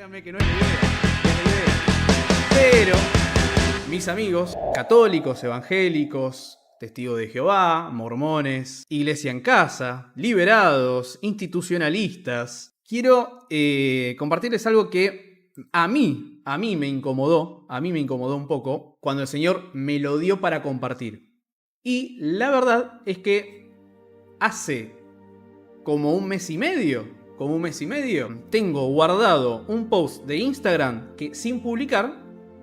Créanme que no es la idea. Pero mis amigos católicos, evangélicos, testigos de Jehová, mormones, iglesia en casa, liberados, institucionalistas, quiero compartirles algo que a mí me incomodó un poco cuando el Señor me lo dio para compartir. Y la verdad es que hace como un mes y medio, tengo guardado un post de Instagram que sin publicar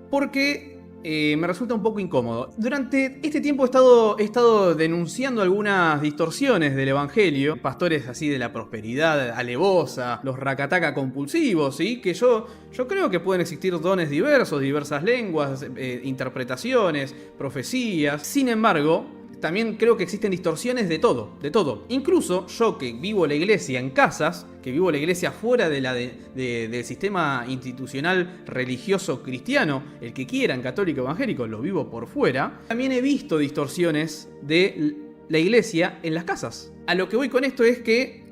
porque me resulta un poco incómodo. Durante este tiempo he estado denunciando algunas distorsiones del evangelio, pastores así de la prosperidad alevosa, los racataca compulsivos, ¿sí? Que yo creo que pueden existir dones diversos, diversas lenguas, interpretaciones, profecías. Sin embargo, también creo que existen distorsiones de todo. Incluso yo, que vivo la iglesia en casas, que vivo la iglesia fuera del sistema institucional religioso cristiano, el que quieran, católico, evangélico, lo vivo por fuera, también he visto distorsiones de la iglesia en las casas. A lo que voy con esto es que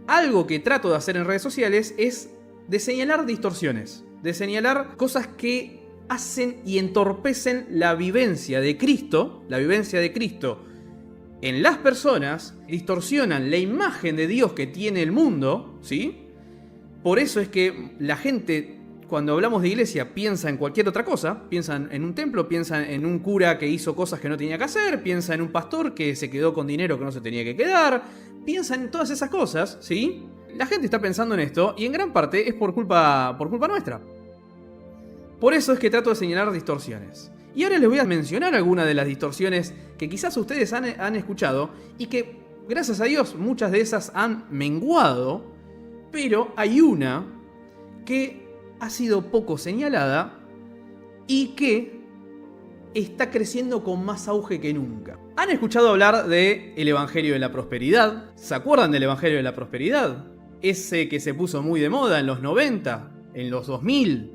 algo que trato de hacer en redes sociales es de señalar distorsiones, de señalar cosas que hacen y entorpecen la vivencia de Cristo en las personas, distorsionan la imagen de Dios que tiene el mundo, ¿sí? Por eso es que la gente, cuando hablamos de iglesia, piensa en cualquier otra cosa, piensan en un templo, piensan en un cura que hizo cosas que no tenía que hacer, piensa en un pastor que se quedó con dinero que no se tenía que quedar, piensa en todas esas cosas, ¿sí? La gente está pensando en esto y en gran parte es por culpa nuestra. Por eso es que trato de señalar distorsiones. Y ahora les voy a mencionar algunas de las distorsiones que quizás ustedes han escuchado y que, gracias a Dios, muchas de esas han menguado, pero hay una que ha sido poco señalada y que está creciendo con más auge que nunca. ¿Han escuchado hablar del Evangelio de la Prosperidad? ¿Se acuerdan del Evangelio de la Prosperidad? Ese que se puso muy de moda en los 90, en los 2000.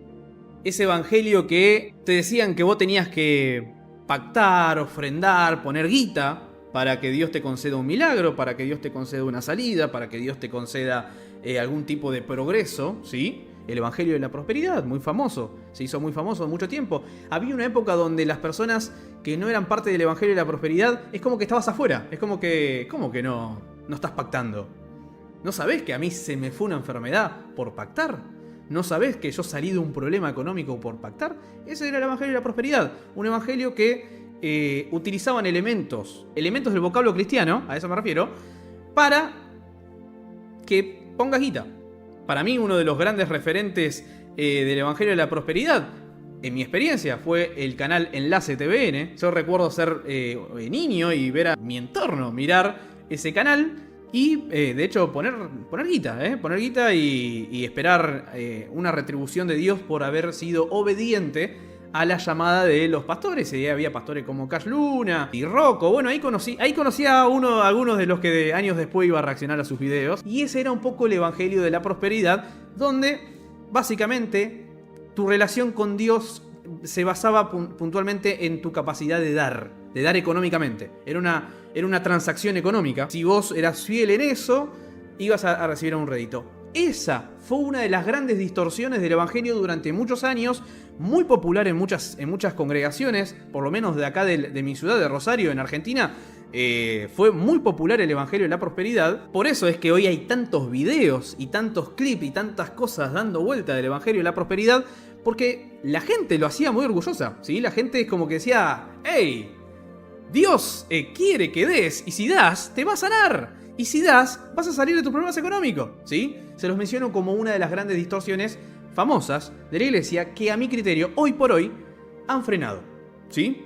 Ese evangelio que te decían que vos tenías que pactar, ofrendar, poner guita para que Dios te conceda un milagro, para que Dios te conceda una salida, para que Dios te conceda algún tipo de progreso, ¿sí? El evangelio de la prosperidad, muy famoso, se hizo muy famoso mucho tiempo. Había una época donde las personas que no eran parte del evangelio de la prosperidad, es como que estabas afuera, es como que, ¿cómo que no estás pactando? ¿No sabés que a mí se me fue una enfermedad por pactar? ¿No sabés que yo salí de un problema económico por pactar? Ese era el evangelio de la prosperidad. Un evangelio que utilizaban elementos del vocablo cristiano, a eso me refiero, para que pongas guita. Para mí, uno de los grandes referentes del evangelio de la prosperidad, en mi experiencia, fue el canal Enlace TVN. Yo recuerdo ser niño y ver a mi entorno mirar ese canal. Y de hecho poner guita y esperar una retribución de Dios por haber sido obediente a la llamada de los pastores. Y había pastores como Cash Luna y Rocco. Bueno, ahí conocí a algunos de los que años después iba a reaccionar a sus videos. Y ese era un poco el evangelio de la prosperidad, donde básicamente tu relación con Dios se basaba puntualmente en tu capacidad de dar económicamente. Era una transacción económica. Si vos eras fiel en eso, ibas a recibir un rédito. Esa fue una de las grandes distorsiones del evangelio durante muchos años, muy popular en muchas congregaciones, por lo menos de acá de mi ciudad, de Rosario, en Argentina. Fue muy popular el evangelio de la prosperidad. Por eso es que hoy hay tantos videos y tantos clips y tantas cosas dando vuelta del evangelio de la prosperidad, porque la gente lo hacía muy orgullosa, ¿sí? La gente es como que decía: ¡hey! Dios quiere que des, y si das, te va a sanar. Y si das, vas a salir de tus problemas económicos, ¿sí? Se los menciono como una de las grandes distorsiones famosas de la iglesia que, a mi criterio, hoy por hoy, han frenado, ¿sí?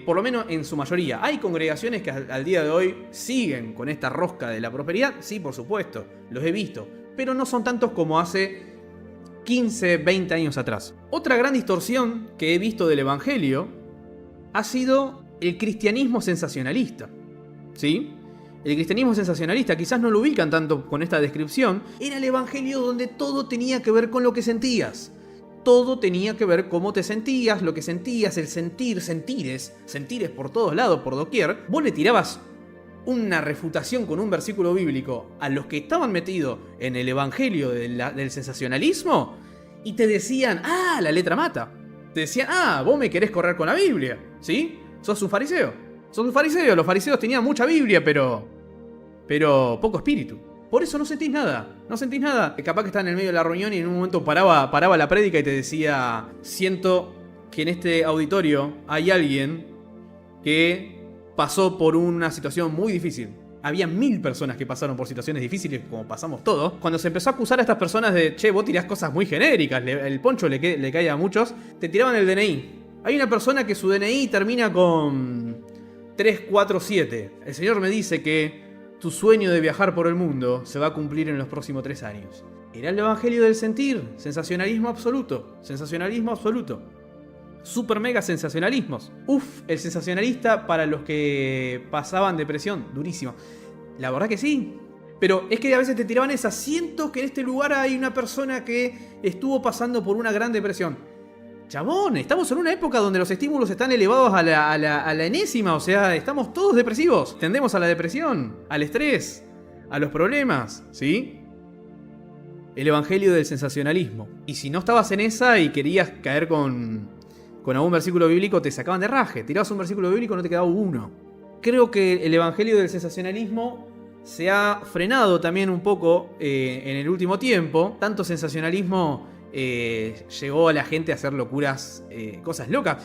Por lo menos en su mayoría. Hay congregaciones que al día de hoy siguen con esta rosca de la prosperidad. Sí, por supuesto, los he visto. Pero no son tantos como hace 15, 20 años atrás. Otra gran distorsión que he visto del evangelio ha sido el cristianismo sensacionalista, ¿sí? El cristianismo sensacionalista, quizás no lo ubican tanto con esta descripción, era el evangelio donde todo tenía que ver con lo que sentías. Todo tenía que ver cómo te sentías, lo que sentías, el sentires por todos lados, por doquier. Vos le tirabas una refutación con un versículo bíblico a los que estaban metidos en el evangelio del sensacionalismo y te decían, ah, la letra mata. Te decían, ah, vos me querés correr con la Biblia, ¿sí? Sos un fariseo. Sos un fariseo. Los fariseos tenían mucha Biblia, pero poco espíritu. Por eso no sentís nada. No sentís nada. Capaz que estás en el medio de la reunión y en un momento paraba la prédica y te decía, siento que en este auditorio hay alguien que pasó por una situación muy difícil. Había 1000 personas que pasaron por situaciones difíciles, como pasamos todos. Cuando se empezó a acusar a estas personas de, che, vos tirás cosas muy genéricas, el poncho le cae a muchos, te tiraban el DNI. Hay una persona que su DNI termina con 347. El Señor me dice que tu sueño de viajar por el mundo se va a cumplir en los próximos 3 años. Era el evangelio del sentir. Sensacionalismo absoluto. Sensacionalismo absoluto. Super mega sensacionalismos. Uf, el sensacionalista para los que pasaban depresión. Durísimo. La verdad que sí. Pero es que a veces te tiraban esas. Siento que en este lugar hay una persona que estuvo pasando por una gran depresión. Chabón, estamos en una época donde los estímulos están elevados a la enésima. O sea, estamos todos depresivos. Tendemos a la depresión, al estrés, a los problemas, ¿sí? El evangelio del sensacionalismo. Y si no estabas en esa y querías caer con algún versículo bíblico, te sacaban de raje. Tirabas un versículo bíblico, no te quedaba uno. Creo que el evangelio del sensacionalismo se ha frenado también un poco en el último tiempo. Tanto sensacionalismo llegó a la gente a hacer locuras, cosas locas.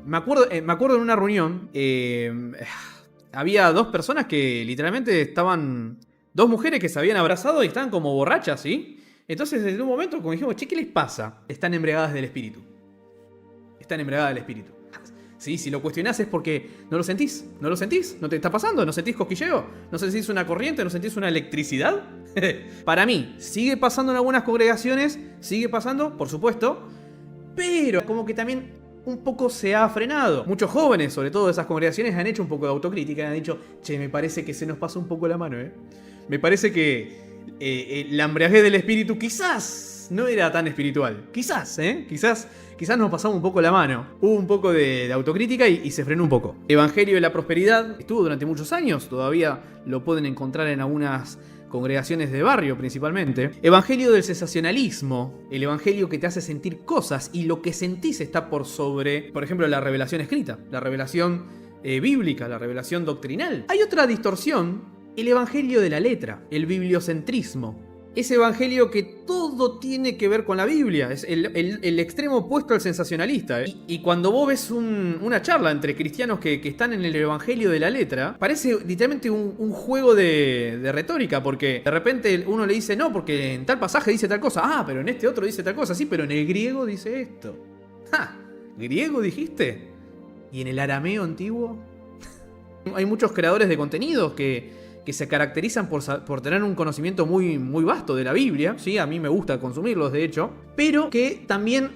Me acuerdo en una reunión, había 2 personas que literalmente estaban, 2 mujeres que se habían abrazado y estaban como borrachas, ¿sí? Entonces en un momento como dijimos, che, ¿qué les pasa? Están embriagadas del espíritu. Están embriagadas del espíritu. ¿Sí? Si lo cuestionás es porque no lo sentís. ¿No lo sentís? ¿No te está pasando? ¿No sentís cosquilleo? ¿No sentís una corriente? ¿No sentís una electricidad? Para mí, sigue pasando en algunas congregaciones. Sigue pasando, por supuesto. Pero como que también un poco se ha frenado. Muchos jóvenes, sobre todo de esas congregaciones, han hecho un poco de autocrítica y han dicho, che, me parece que se nos pasó un poco la mano, ¿eh? Me parece que la embriaguez del espíritu quizás no era tan espiritual. Quizás, ¿eh? Quizás nos pasamos un poco la mano. Hubo un poco de autocrítica y se frenó un poco. Evangelio de la Prosperidad estuvo durante muchos años. Todavía lo pueden encontrar en algunas congregaciones de barrio principalmente. Evangelio del sensacionalismo. El evangelio que te hace sentir cosas y lo que sentís está por sobre, por ejemplo, la revelación escrita, la revelación bíblica, la revelación doctrinal. Hay otra distorsión. El evangelio de la letra. El bibliocentrismo. Ese evangelio que todo tiene que ver con la Biblia. Es el extremo opuesto al sensacionalista. Y cuando vos ves una charla entre cristianos que están en el evangelio de la letra, parece literalmente un juego de retórica. Porque de repente uno le dice, no, porque en tal pasaje dice tal cosa. Ah, pero en este otro dice tal cosa. Sí, pero en el griego dice esto. ¡Ja! ¿Griego dijiste? ¿Y en el arameo antiguo? Hay muchos creadores de contenidos que se caracterizan por tener un conocimiento muy, muy vasto de la Biblia, ¿sí? A mí me gusta consumirlos, de hecho, pero que también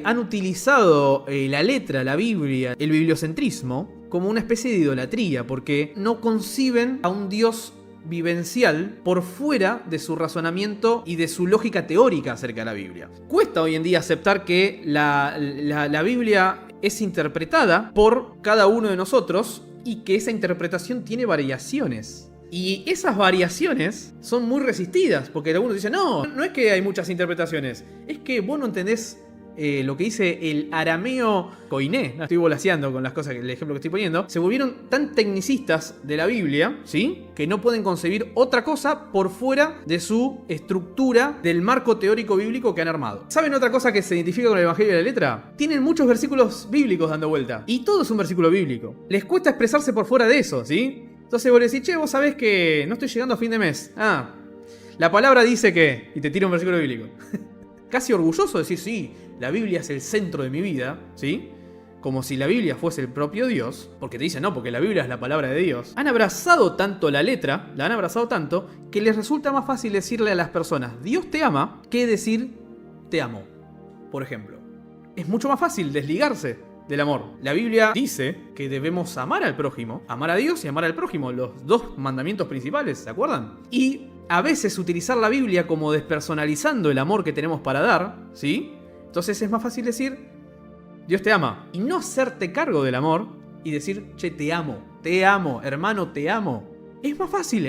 han utilizado la letra, la Biblia, el bibliocentrismo, como una especie de idolatría, porque no conciben a un Dios vivencial por fuera de su razonamiento y de su lógica teórica acerca de la Biblia. Cuesta hoy en día aceptar que la Biblia es interpretada por cada uno de nosotros y que esa interpretación tiene variaciones. Y esas variaciones son muy resistidas, porque algunos dicen, no es que hay muchas interpretaciones, es que vos no entendés lo que dice el arameo koiné. No, estoy volaseando con las cosas, el ejemplo que estoy poniendo. Se volvieron tan tecnicistas de la Biblia, ¿sí? Que no pueden concebir otra cosa por fuera de su estructura del marco teórico bíblico que han armado. ¿Saben otra cosa que se identifica con el evangelio de la letra? Tienen muchos versículos bíblicos dando vuelta. Y todo es un versículo bíblico. Les cuesta expresarse por fuera de eso, ¿sí? Entonces vos le decís, che, vos sabés que no estoy llegando a fin de mes. Ah, la palabra dice que... Y te tira un versículo bíblico. Casi orgulloso de decir, sí, la Biblia es el centro de mi vida, ¿sí? Como si la Biblia fuese el propio Dios. Porque te dicen, no, porque la Biblia es la palabra de Dios. Han abrazado tanto la letra, la han abrazado tanto, que les resulta más fácil decirle a las personas, Dios te ama, que decir, te amo. Por ejemplo. Es mucho más fácil desligarse del amor. La Biblia dice que debemos amar al prójimo, amar a Dios y amar al prójimo, los 2 mandamientos principales, ¿se acuerdan? Y a veces utilizar la Biblia como despersonalizando el amor que tenemos para dar, ¿sí? Entonces es más fácil decir, Dios te ama, y no hacerte cargo del amor y decir, che, te amo te amo, hermano, te amo. Es más fácil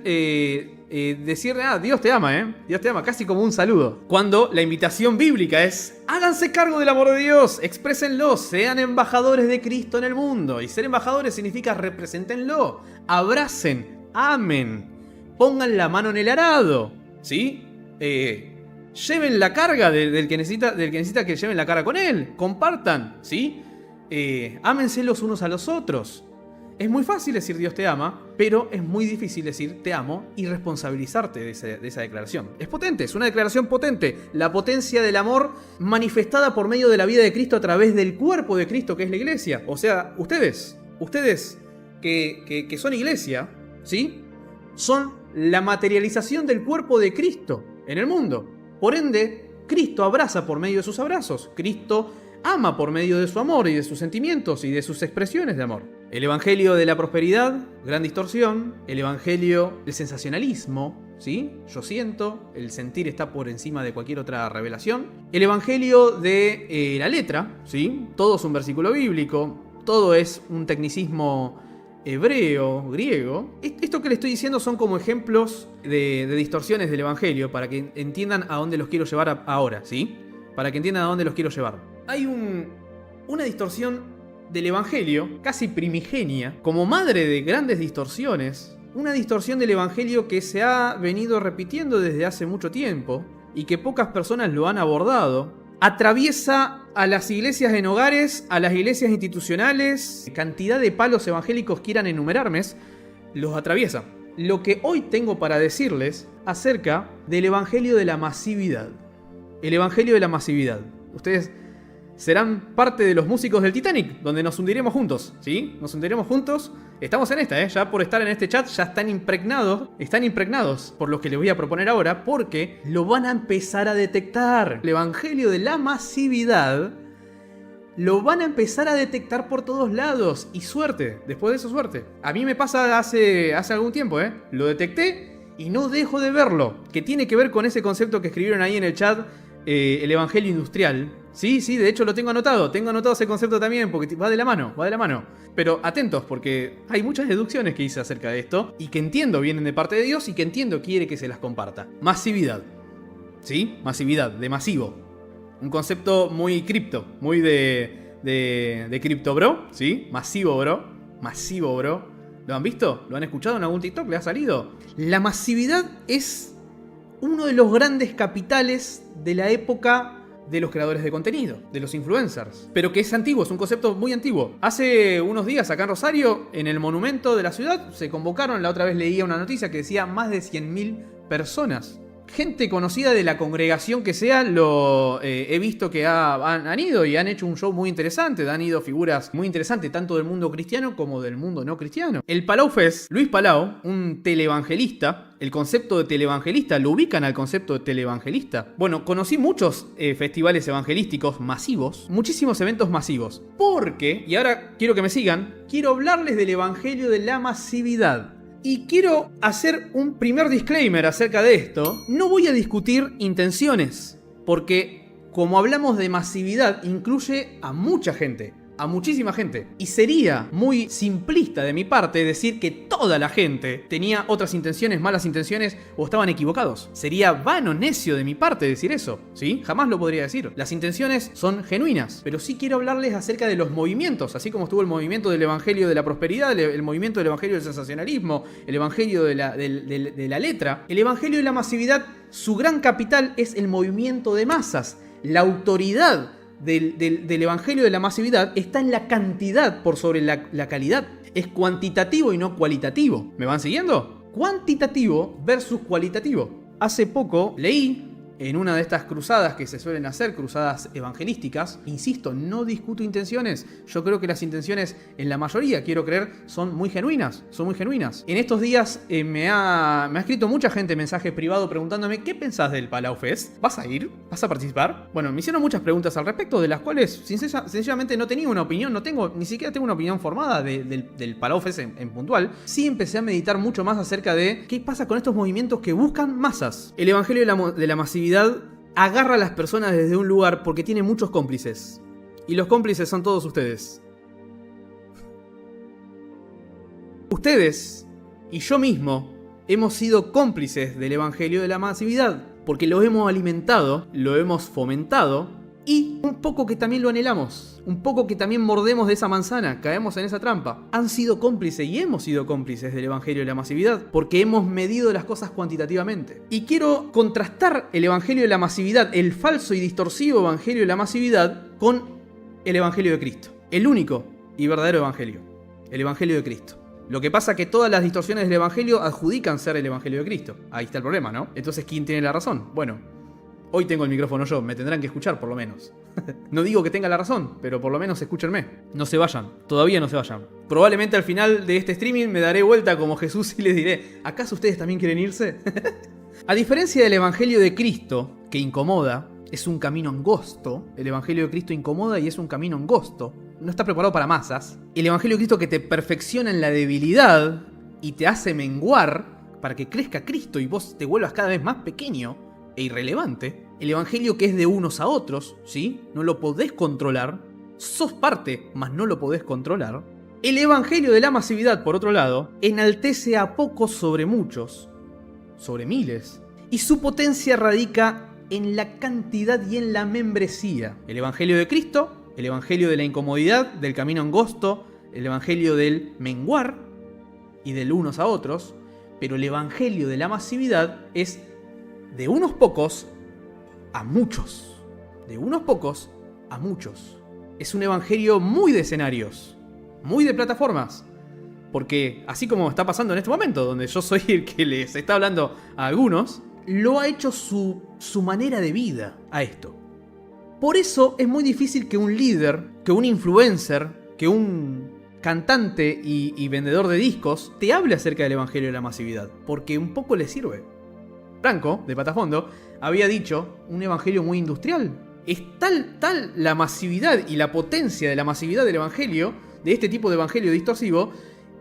decirle, Dios te ama, Dios te ama, casi como un saludo. Cuando la invitación bíblica es, háganse cargo del amor de Dios, exprésenlo, sean embajadores de Cristo en el mundo. Y ser embajadores significa represéntenlo, abracen, amen, pongan la mano en el arado, ¿sí? Lleven la carga del que necesita que lleven la carga con él, compartan, ¿sí? Ámense los unos a los otros. Es muy fácil decir Dios te ama, pero es muy difícil decir te amo y responsabilizarte de esa declaración. Es potente, es una declaración potente. La potencia del amor manifestada por medio de la vida de Cristo a través del cuerpo de Cristo que es la iglesia. O sea, ustedes que son iglesia, ¿sí? Son la materialización del cuerpo de Cristo en el mundo. Por ende, Cristo abraza por medio de sus abrazos. Cristo ama por medio de su amor y de sus sentimientos y de sus expresiones de amor. El evangelio de la prosperidad, gran distorsión. El evangelio del sensacionalismo, ¿sí? Yo siento, el sentir está por encima de cualquier otra revelación. El evangelio de la letra, ¿sí? Todo es un versículo bíblico, todo es un tecnicismo hebreo, griego. Esto que le estoy diciendo son como ejemplos de distorsiones del evangelio para que entiendan a dónde los quiero llevar ahora, ¿sí? Para que entiendan a dónde los quiero llevar. Hay una distorsión del evangelio, casi primigenia, como madre de grandes distorsiones. Una distorsión del evangelio que se ha venido repitiendo desde hace mucho tiempo y que pocas personas lo han abordado. Atraviesa a las iglesias en hogares, a las iglesias institucionales, cantidad de palos evangélicos quieran enumerarme, los atraviesa. Lo que hoy tengo para decirles acerca del evangelio de la masividad. El evangelio de la masividad. Ustedes serán parte de los músicos del Titanic, donde nos hundiremos juntos, ¿sí? Nos hundiremos juntos. Estamos en esta, ya por estar en este chat ya están impregnados por lo que les voy a proponer ahora, porque lo van a empezar a detectar. El evangelio de la masividad lo van a empezar a detectar por todos lados. Y suerte, después de eso suerte. A mí me pasa hace algún tiempo, Lo detecté y no dejo de verlo, que tiene que ver con ese concepto que escribieron ahí en el chat, el evangelio industrial. Sí, de hecho lo tengo anotado ese concepto también, porque va de la mano. Pero atentos, porque hay muchas deducciones que hice acerca de esto, y que entiendo vienen de parte de Dios, y que entiendo quiere que se las comparta. Masividad, ¿sí? Masividad, de masivo. Un concepto muy cripto, muy de cripto bro, ¿sí? Masivo bro. ¿Lo han visto? ¿Lo han escuchado en algún TikTok? ¿Le ha salido? La masividad es uno de los grandes capitales de la época de los creadores de contenido, de los influencers. Pero que es antiguo, es un concepto muy antiguo. Hace unos días acá en Rosario, en el monumento de la ciudad, se convocaron, la otra vez leía una noticia que decía más de 100.000 personas. Gente conocida de la congregación que sea, he visto que han ido y han hecho un show muy interesante, han ido figuras muy interesantes, tanto del mundo cristiano como del mundo no cristiano. El Palau Fest, Luis Palau, un televangelista, el concepto de televangelista, ¿lo ubican al concepto de televangelista? Bueno, conocí muchos festivales evangelísticos masivos, muchísimos eventos masivos, porque, y ahora quiero que me sigan, quiero hablarles del evangelio de la masividad. Y quiero hacer un primer disclaimer acerca de esto. No voy a discutir intenciones, porque como hablamos de masividad, incluye a mucha gente, a muchísima gente. Y sería muy simplista de mi parte decir que toda la gente tenía otras intenciones, malas intenciones o estaban equivocados. Sería vano, necio de mi parte decir eso, ¿sí? Jamás lo podría decir. Las intenciones son genuinas, pero sí quiero hablarles acerca de los movimientos, así como estuvo el movimiento del evangelio de la prosperidad, el movimiento del evangelio del sensacionalismo, el evangelio de la letra. El evangelio de la masividad, su gran capital es el movimiento de masas. La autoridad del evangelio de la masividad está en la cantidad por sobre la calidad. Es cuantitativo y no cualitativo. ¿Me van siguiendo? Cuantitativo versus cualitativo. Hace poco leí en una de estas cruzadas que se suelen hacer, cruzadas evangelísticas, insisto, no discuto intenciones. Yo creo que las intenciones, en la mayoría, quiero creer, son muy genuinas. En estos días me ha escrito mucha gente mensajes privados preguntándome ¿qué pensás del Palau Fest? ¿Vas a ir? ¿Vas a participar? Bueno, me hicieron muchas preguntas al respecto, de las cuales sencillamente no tenía una opinión, ni siquiera tengo una opinión formada del Palau Fest en puntual. Sí empecé a meditar mucho más acerca de qué pasa con estos movimientos que buscan masas. El evangelio de la masividad agarra a las personas desde un lugar porque tiene muchos cómplices. Y los cómplices son todos ustedes. Ustedes y yo mismo hemos sido cómplices del evangelio de la masividad, porque lo hemos alimentado, lo hemos fomentado y un poco que también lo anhelamos, un poco que también mordemos de esa manzana, caemos en esa trampa. Han sido cómplices y hemos sido cómplices del evangelio de la masividad, porque hemos medido las cosas cuantitativamente. Y quiero contrastar el evangelio de la masividad, el falso y distorsivo evangelio de la masividad, con el evangelio de Cristo. El único y verdadero evangelio, el evangelio de Cristo. Lo que pasa es que todas las distorsiones del evangelio adjudican ser el evangelio de Cristo. Ahí está el problema, ¿no? Entonces, ¿quién tiene la razón? Bueno, hoy tengo el micrófono yo, me tendrán que escuchar por lo menos. No digo que tenga la razón, pero por lo menos escúchenme. No se vayan, todavía no se vayan. Probablemente al final de este streaming me daré vuelta como Jesús y les diré, ¿acaso ustedes también quieren irse? A diferencia del evangelio de Cristo, que incomoda, es un camino angosto. El evangelio de Cristo incomoda y es un camino angosto. No está preparado para masas. El evangelio de Cristo que te perfecciona en la debilidad y te hace menguar para que crezca Cristo y vos te vuelvas cada vez más pequeño e irrelevante. El evangelio que es de unos a otros, ¿sí? No lo podés controlar. Sos parte, mas no lo podés controlar. El evangelio de la masividad, por otro lado, enaltece a pocos sobre muchos, sobre miles. Y su potencia radica en la cantidad y en la membresía. El evangelio de Cristo, el evangelio de la incomodidad, del camino angosto, el evangelio del menguar y del unos a otros. Pero el evangelio de la masividad es de unos pocos a muchos. De unos pocos a muchos. Es un evangelio muy de escenarios, muy de plataformas. Porque así como está pasando en este momento, donde yo soy el que les está hablando a algunos, lo ha hecho su manera de vida a esto. Por eso es muy difícil que un líder, que un influencer, que un cantante y vendedor de discos te hable acerca del evangelio de la masividad. Porque un poco le sirve. Franco, de Patafondo, había dicho un evangelio muy industrial. Es tal la masividad y la potencia de la masividad del evangelio, de este tipo de evangelio distorsivo,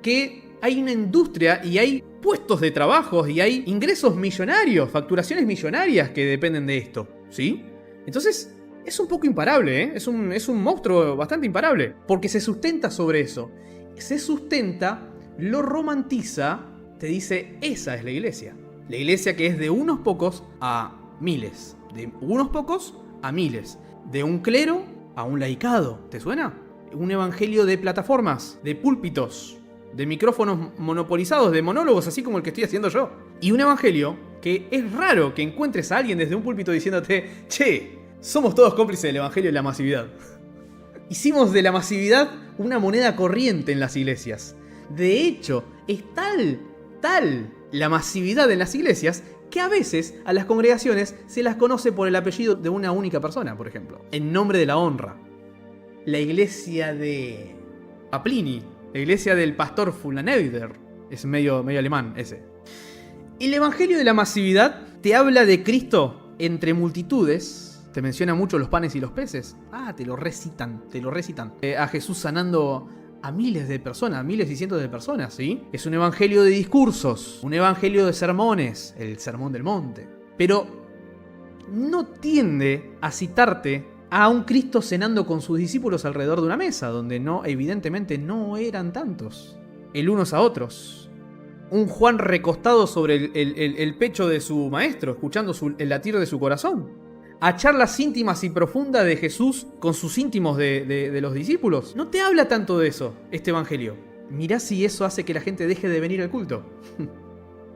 que hay una industria y hay puestos de trabajo y hay ingresos millonarios, facturaciones millonarias que dependen de esto, ¿sí? Entonces, es un poco imparable, ¿eh? Es un monstruo bastante imparable, porque se sustenta sobre eso. Se sustenta, lo romantiza, te dice, esa es la iglesia. La iglesia que es de unos pocos a miles, de unos pocos a miles, de un clero a un laicado, ¿te suena? Un evangelio de plataformas, de púlpitos, de micrófonos monopolizados, de monólogos, así como el que estoy haciendo yo. Y un evangelio que es raro que encuentres a alguien desde un púlpito diciéndote, che, somos todos cómplices del evangelio de la masividad. Hicimos de la masividad una moneda corriente en las iglesias. De hecho, es tal la masividad en las iglesias que a veces a las congregaciones se las conoce por el apellido de una única persona, por ejemplo, en nombre de la honra. La iglesia de Aplini, la iglesia del pastor Fulaneder, es medio alemán ese. El evangelio de la masividad te habla de Cristo entre multitudes, te menciona mucho los panes y los peces. Te lo recitan. A Jesús sanando a miles de personas, miles y cientos de personas, ¿sí? Es un evangelio de discursos, un evangelio de sermones, el sermón del monte. Pero no tiende a citarte a un Cristo cenando con sus discípulos alrededor de una mesa, donde evidentemente no eran tantos, el unos a otros. Un Juan recostado sobre el pecho de su maestro, escuchando el latir de su corazón. A charlas íntimas y profundas de Jesús con sus íntimos de los discípulos. No te habla tanto de eso, este evangelio. Mirá si eso hace que la gente deje de venir al culto.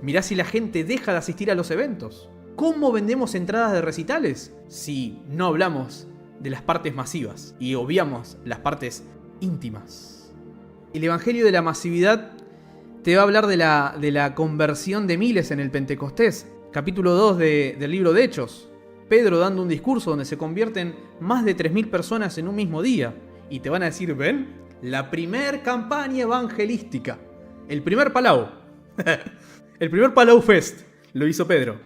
Mirá si la gente deja de asistir a los eventos. ¿Cómo vendemos entradas de recitales si no hablamos de las partes masivas y obviamos las partes íntimas? El evangelio de la masividad te va a hablar de la conversión de miles en el Pentecostés. Capítulo 2 del libro de Hechos. Pedro dando un discurso donde se convierten más de 3.000 personas en un mismo día. Y te van a decir, ¿ven? La primer campaña evangelística. El primer Palau. El primer Palau Fest lo hizo Pedro.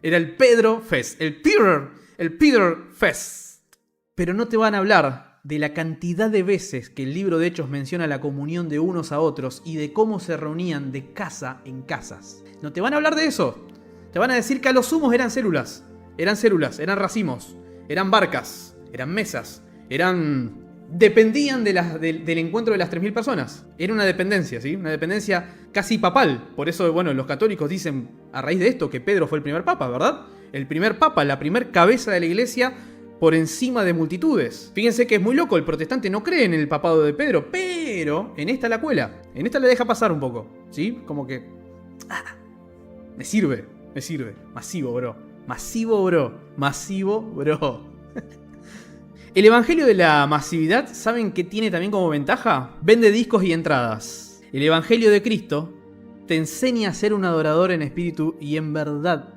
Era el Pedro Fest. El Peter Fest. Pero no te van a hablar de la cantidad de veces que el libro de Hechos menciona la comunión de unos a otros y de cómo se reunían de casa en casas. No te van a hablar de eso. Te van a decir que a los sumos eran células, eran racimos, eran barcas, eran mesas, eran dependían del encuentro de las 3.000 personas. Era una dependencia, ¿sí? Una dependencia casi papal. Por eso, bueno, los católicos dicen, a raíz de esto, que Pedro fue el primer papa, ¿verdad? El primer papa, la primer cabeza de la iglesia por encima de multitudes. Fíjense que es muy loco, el protestante no cree en el papado de Pedro, pero en esta la cuela. En esta la deja pasar un poco, ¿sí? Como que... me sirve. Masivo, bro. Masivo, bro. El evangelio de la masividad, ¿saben qué tiene también como ventaja? Vende discos y entradas. El evangelio de Cristo te enseña a ser un adorador en espíritu y en verdad.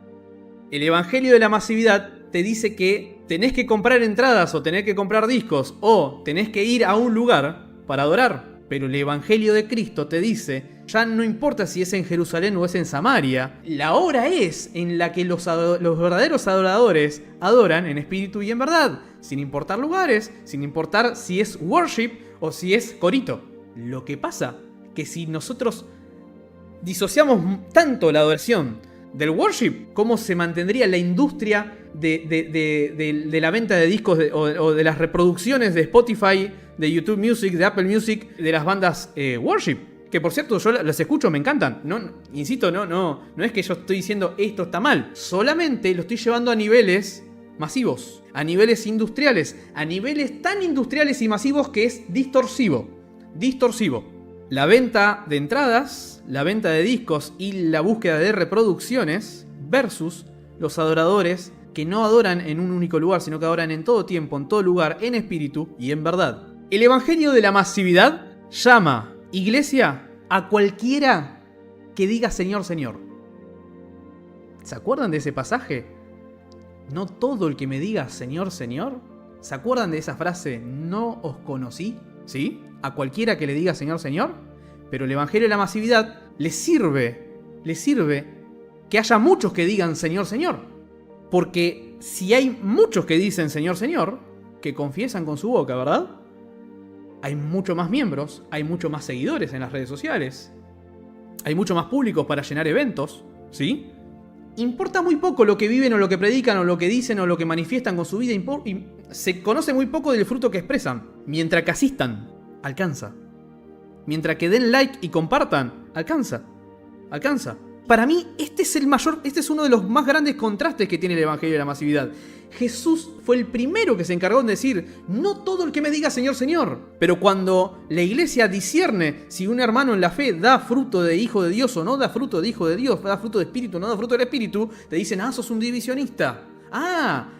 El evangelio de la masividad te dice que tenés que comprar entradas o tenés que comprar discos o tenés que ir a un lugar para adorar. Pero el evangelio de Cristo te dice, ya no importa si es en Jerusalén o es en Samaria, la hora es en la que los verdaderos adoradores adoran en espíritu y en verdad, sin importar lugares, sin importar si es worship o si es corito. Lo que pasa que si nosotros disociamos tanto la adoración del worship, ¿cómo se mantendría la industria de la venta de discos o de las reproducciones de Spotify, de YouTube Music, de Apple Music, de las bandas worship? Que por cierto, yo las escucho, me encantan. Insisto, no es que yo estoy diciendo esto está mal. Solamente lo estoy llevando a niveles masivos, a niveles industriales, a niveles tan industriales y masivos que es distorsivo. La venta de entradas, la venta de discos y la búsqueda de reproducciones versus los adoradores que no adoran en un único lugar, sino que adoran en todo tiempo, en todo lugar, en espíritu y en verdad. El evangelio de la masividad llama iglesia a cualquiera que diga Señor, Señor. ¿Se acuerdan de ese pasaje? No todo el que me diga Señor, Señor. ¿Se acuerdan de esa frase? No os conocí. ¿Sí? A cualquiera que le diga Señor, Señor. Pero el evangelio de la masividad le sirve que haya muchos que digan Señor, Señor. Porque si hay muchos que dicen Señor, Señor, que confiesan con su boca, ¿verdad? Hay mucho más miembros, hay mucho más seguidores en las redes sociales, hay mucho más públicos para llenar eventos, ¿sí? Importa muy poco lo que viven o lo que predican o lo que dicen o lo que manifiestan con su vida. Se conoce muy poco del fruto que expresan. Mientras que asistan, alcanza. Mientras que den like y compartan, alcanza. Para mí, este es uno de los más grandes contrastes que tiene el evangelio de la masividad. Jesús fue el primero que se encargó de decir, no todo el que me diga Señor, Señor. Pero cuando la iglesia discierne si un hermano en la fe da fruto de hijo de Dios o no da fruto de hijo de Dios, da fruto de espíritu o no da fruto del espíritu, te dicen, sos un divisionista.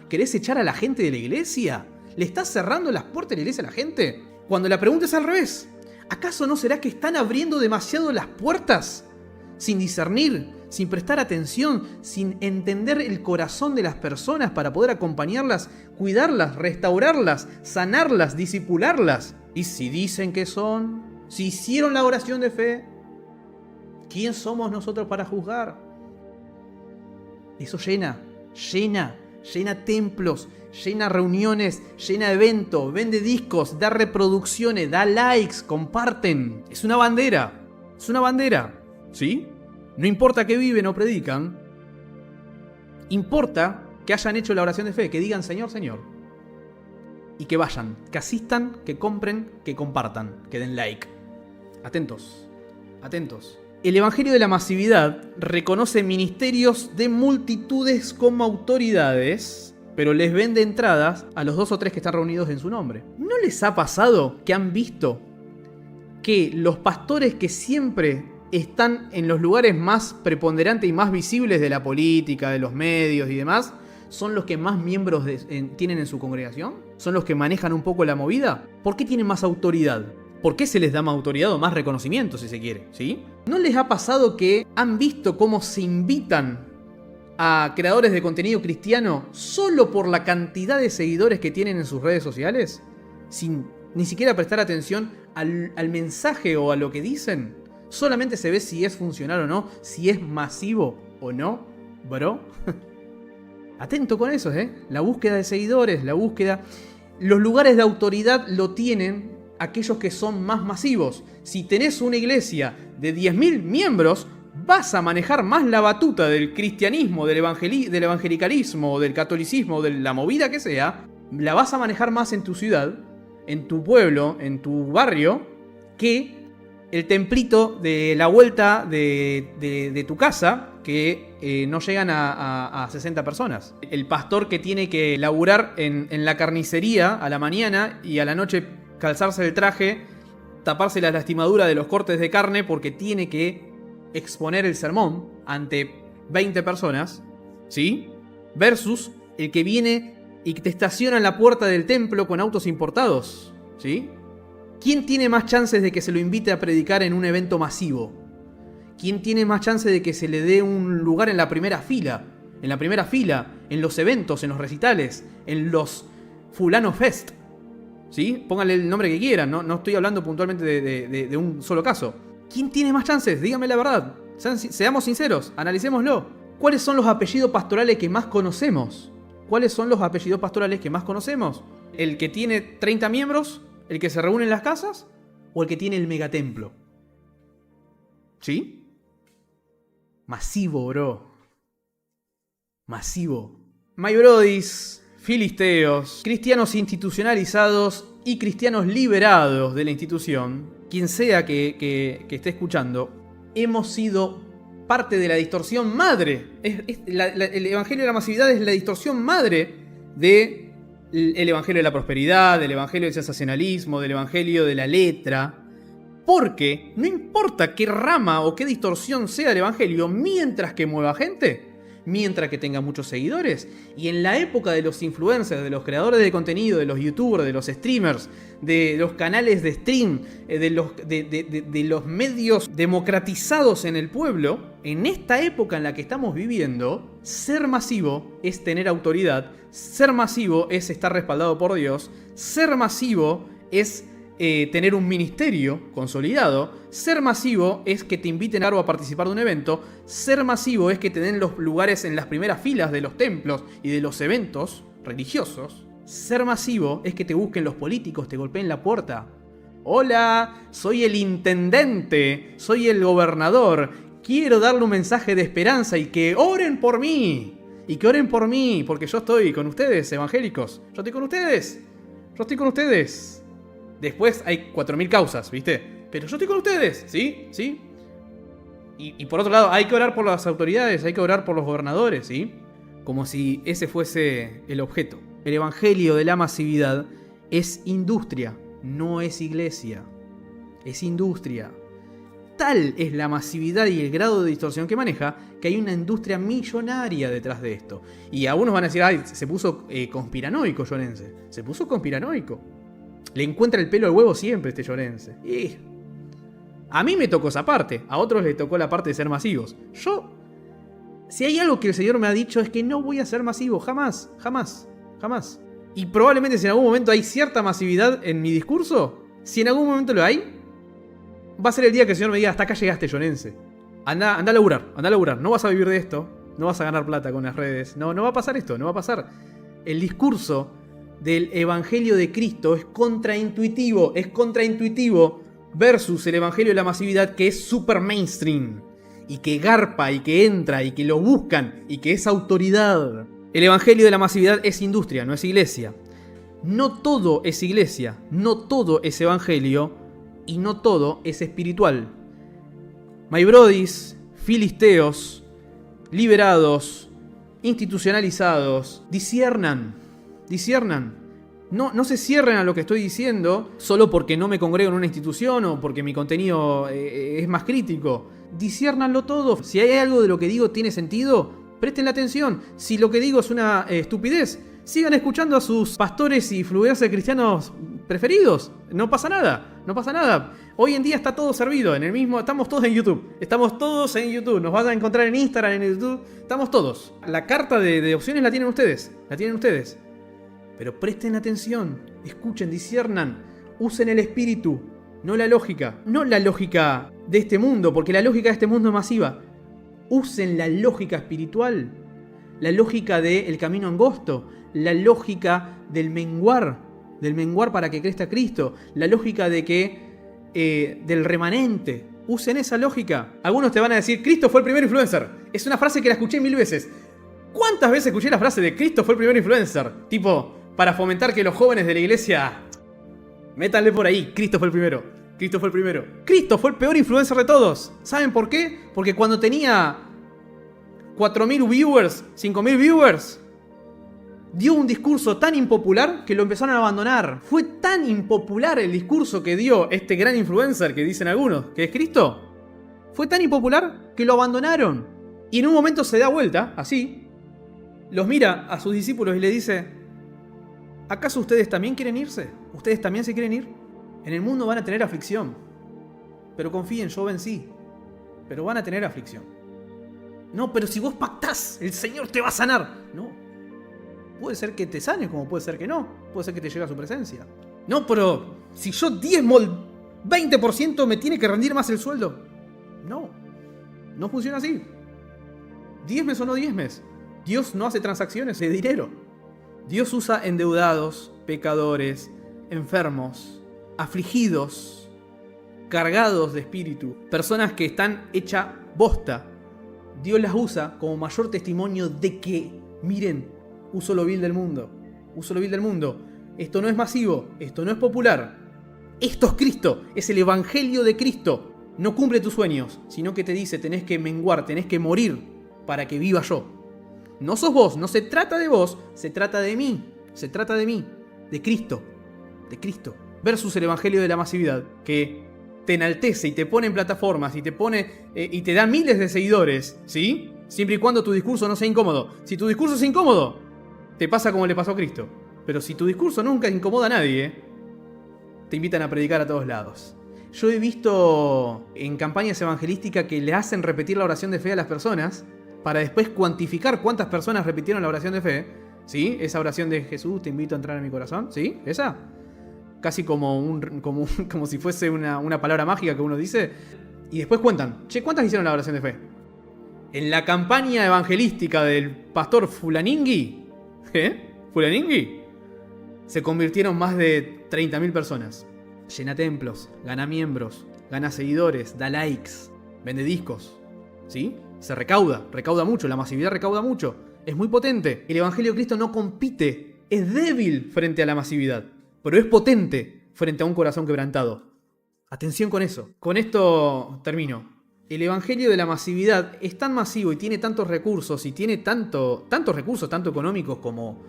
¿Querés echar a la gente de la iglesia? ¿Le estás cerrando las puertas de la iglesia a la gente? Cuando la pregunta es al revés, ¿acaso no será que están abriendo demasiado las puertas? Sin discernir, sin prestar atención, sin entender el corazón de las personas para poder acompañarlas, cuidarlas, restaurarlas, sanarlas, disipularlas. Y si dicen que son, si hicieron la oración de fe, ¿quién somos nosotros para juzgar? Eso llena templos, llena reuniones, llena eventos, vende discos, da reproducciones, da likes, comparten. Es una bandera. ¿Sí? No importa que viven o predican, importa que hayan hecho la oración de fe, que digan Señor, Señor. Y que vayan, que asistan, que compren, que compartan, que den like. Atentos. El evangelio de la masividad reconoce ministerios de multitudes como autoridades, pero les vende entradas a los 2 o 3 que están reunidos en su nombre. ¿No les ha pasado que han visto que los pastores que siempre están en los lugares más preponderantes y más visibles de la política, de los medios y demás, son los que más miembros tienen en su congregación? ¿Son los que manejan un poco la movida? ¿Por qué tienen más autoridad? ¿Por qué se les da más autoridad o más reconocimiento, si se quiere? ¿Sí? ¿No les ha pasado que han visto cómo se invitan a creadores de contenido cristiano solo por la cantidad de seguidores que tienen en sus redes sociales? Sin ni siquiera prestar atención al mensaje o a lo que dicen. Solamente se ve si es funcional o no, si es masivo o no, bro. Atento con eso, La búsqueda de seguidores, los lugares de autoridad lo tienen aquellos que son más masivos. Si tenés una iglesia de 10.000 miembros, vas a manejar más la batuta del cristianismo, del evangelicalismo, del catolicismo, de la movida que sea, la vas a manejar más en tu ciudad en tu pueblo, en tu barrio, que el templito de la vuelta de tu casa, que no llegan a 60 personas. El pastor que tiene que laburar en la carnicería a la mañana y a la noche calzarse el traje, taparse la lastimadura de los cortes de carne porque tiene que exponer el sermón ante 20 personas, ¿sí? Versus el que viene y te estaciona en la puerta del templo con autos importados, ¿sí? ¿Quién tiene más chances de que se lo invite a predicar en un evento masivo? ¿Quién tiene más chances de que se le dé un lugar en la primera fila? En la primera fila, en los eventos, en los recitales, en los Fulano Fest, ¿sí? Pónganle el nombre que quieran, no estoy hablando puntualmente de un solo caso. ¿Quién tiene más chances? Díganme la verdad. Seamos sinceros, analicémoslo. ¿Cuáles son los apellidos pastorales que más conocemos? ¿Cuáles son los apellidos pastorales que más conocemos? ¿El que tiene 30 miembros? ¿El que se reúne en las casas? ¿O el que tiene el megatemplo? ¿Sí? Masivo, bro. Masivo. My Brodis, filisteos, cristianos institucionalizados y cristianos liberados de la institución, quien sea que esté escuchando, hemos sido parte de la distorsión madre. El evangelio de la masividad es la distorsión madre del evangelio de la prosperidad, del evangelio del sensacionalismo, del evangelio de la letra. Porque no importa qué rama o qué distorsión sea el evangelio, mientras que mueva gente, mientras que tenga muchos seguidores. Y en la época de los influencers, de los creadores de contenido, de los youtubers, de los streamers, de los canales de stream, de los medios democratizados en el pueblo, en esta época en la que estamos viviendo, ser masivo es tener autoridad, ser masivo es estar respaldado por Dios, ser masivo es tener un ministerio consolidado, ser masivo es que te inviten a participar de un evento, ser masivo es que te den los lugares en las primeras filas de los templos y de los eventos religiosos, ser masivo es que te busquen los políticos, te golpeen la puerta. Hola, soy el intendente, soy el gobernador, quiero darle un mensaje de esperanza y que oren por mí. Y que oren por mí, porque yo estoy con ustedes, evangélicos. Yo estoy con ustedes. Yo estoy con ustedes. Después hay 4000 causas, ¿viste? Pero yo estoy con ustedes, ¿sí? ¿Sí? Y por otro lado, hay que orar por las autoridades, hay que orar por los gobernadores, ¿sí? Como si ese fuese el objeto. El evangelio de la masividad es industria, no es iglesia. Es industria. Tal es la masividad y el grado de distorsión que maneja, que hay una industria millonaria detrás de esto. Y algunos van a decir, ay, se puso conspiranoico Llorense. Se puso conspiranoico. Le encuentra el pelo al huevo siempre este Llorense. Y a mí me tocó esa parte, a otros les tocó la parte de ser masivos. Yo, si hay algo que el Señor me ha dicho es que no voy a ser masivo, jamás, jamás, jamás. Y probablemente si en algún momento hay cierta masividad en mi discurso, si en algún momento lo hay, va a ser el día que el Señor me diga, hasta acá llegaste, Llorense. Anda a laburar, no vas a vivir de esto, no vas a ganar plata con las redes, no va a pasar esto, no va a pasar. El discurso del evangelio de Cristo es contraintuitivo versus el evangelio de la masividad que es super mainstream y que garpa y que entra y que lo buscan y que es autoridad. El evangelio de la masividad es industria, no es iglesia. No todo es iglesia, no todo es evangelio y no todo es espiritual. My Brodis, filisteos, liberados, institucionalizados, disciernan. No se cierren a lo que estoy diciendo solo porque no me congrego en una institución o porque mi contenido es más crítico. Disciérnanlo todo. Si hay algo de lo que digo tiene sentido, presten la atención. Si lo que digo es una estupidez, sigan escuchando a sus pastores y influencers cristianos preferidos. No pasa nada. Hoy en día está todo servido. Estamos todos en YouTube. Nos van a encontrar en Instagram, en YouTube. Estamos todos. La carta de opciones la tienen ustedes. Pero presten atención, escuchen, disciernan, usen el espíritu, no la lógica. No la lógica de este mundo, porque la lógica de este mundo es masiva. Usen la lógica espiritual, la lógica del camino angosto, la lógica del menguar para que crezca Cristo, la lógica del remanente. Usen esa lógica. Algunos te van a decir, Cristo fue el primer influencer. Es una frase que la escuché 1000 veces. ¿Cuántas veces escuché la frase de Cristo fue el primer influencer? Tipo, para fomentar que los jóvenes de la iglesia Métanle por ahí, Cristo fue el primero. Cristo fue el primero. Cristo fue el peor influencer de todos. ¿Saben por qué? Porque cuando tenía 4.000 viewers, 5.000 viewers, dio un discurso tan impopular que lo empezaron a abandonar. Fue tan impopular el discurso que dio este gran influencer que dicen algunos, que es Cristo. Fue tan impopular que lo abandonaron. Y en un momento se da vuelta, así, los mira a sus discípulos y le dice: ¿acaso ustedes también quieren irse? ¿Ustedes también se quieren ir? En el mundo van a tener aflicción. Pero confíen, yo vencí. Pero van a tener aflicción. No, pero si vos pactás, el Señor te va a sanar. No. Puede ser que te sane, como puede ser que no. Puede ser que te llegue a su presencia. No, pero si yo diezmo el 20%, ¿me tiene que rendir más el sueldo? No. No funciona así. Diezmes o no diezmes. Dios no hace transacciones de dinero. Dios usa endeudados, pecadores, enfermos, afligidos, cargados de espíritu, personas que están hechas bosta. Dios las usa como mayor testimonio de que, miren, uso lo vil del mundo. Uso lo vil del mundo. Esto no es masivo, esto no es popular. Esto es Cristo, es el evangelio de Cristo. No cumple tus sueños, sino que te dice: tenés que menguar, tenés que morir para que viva yo. No sos vos, no se trata de vos, se trata de mí. Se trata de mí, de Cristo. De Cristo. Versus el evangelio de la masividad, que te enaltece y te pone en plataformas y te pone y te da miles de seguidores, ¿sí? Siempre y cuando tu discurso no sea incómodo. Si tu discurso es incómodo, te pasa como le pasó a Cristo. Pero si tu discurso nunca incomoda a nadie, te invitan a predicar a todos lados. Yo he visto en campañas evangelísticas que le hacen repetir la oración de fe a las personas para después cuantificar cuántas personas repitieron la oración de fe, ¿sí? Esa oración de Jesús, te invito a entrar en mi corazón, ¿sí? Esa. Casi como si fuese una palabra mágica que uno dice. Y después cuentan: che, ¿cuántas hicieron la oración de fe? En la campaña evangelística del pastor Fulaningui, Fulaningui, se convirtieron más de 30.000 personas. Llena templos, gana miembros, gana seguidores, da likes, vende discos, ¿sí? Se recauda mucho, la masividad recauda mucho, es muy potente. El evangelio de Cristo no compite, es débil frente a la masividad, pero es potente frente a un corazón quebrantado. Atención con eso. Con esto termino. El evangelio de la masividad es tan masivo y tiene tantos recursos y tiene tantos recursos, tanto económicos como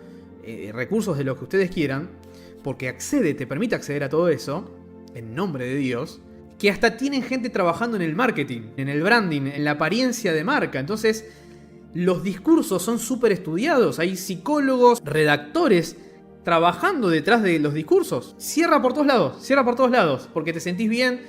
recursos de lo que ustedes quieran, porque te permite acceder a todo eso, en nombre de Dios, que hasta tienen gente trabajando en el marketing, en el branding, en la apariencia de marca. Entonces, los discursos son súper estudiados. Hay psicólogos, redactores trabajando detrás de los discursos. Cierra por todos lados, porque te sentís bien.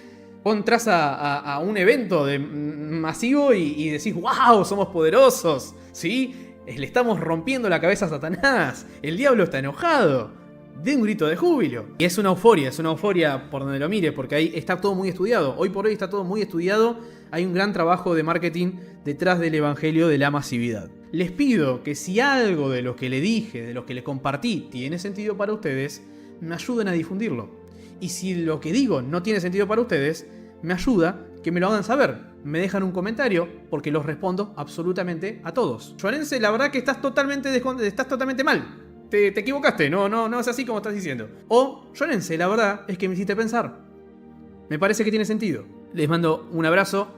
Entras a un evento masivo y decís: ¡wow! Somos poderosos, ¿sí? Le estamos rompiendo la cabeza a Satanás. El diablo está enojado. De un grito de júbilo. Y es una euforia por donde lo mire, porque ahí está todo muy estudiado. Hoy por hoy está todo muy estudiado. Hay un gran trabajo de marketing detrás del evangelio de la masividad. Les pido que si algo de lo que le dije, de lo que les compartí, tiene sentido para ustedes, me ayuden a difundirlo. Y si lo que digo no tiene sentido para ustedes, me ayuda que me lo hagan saber. Me dejan un comentario, porque los respondo absolutamente a todos. Joanense, la verdad que estás totalmente mal. Te equivocaste, no es así como estás diciendo. O, Joanense, la verdad es que me hiciste pensar. Me parece que tiene sentido. Les mando un abrazo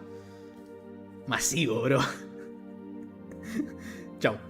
masivo, bro. Chao.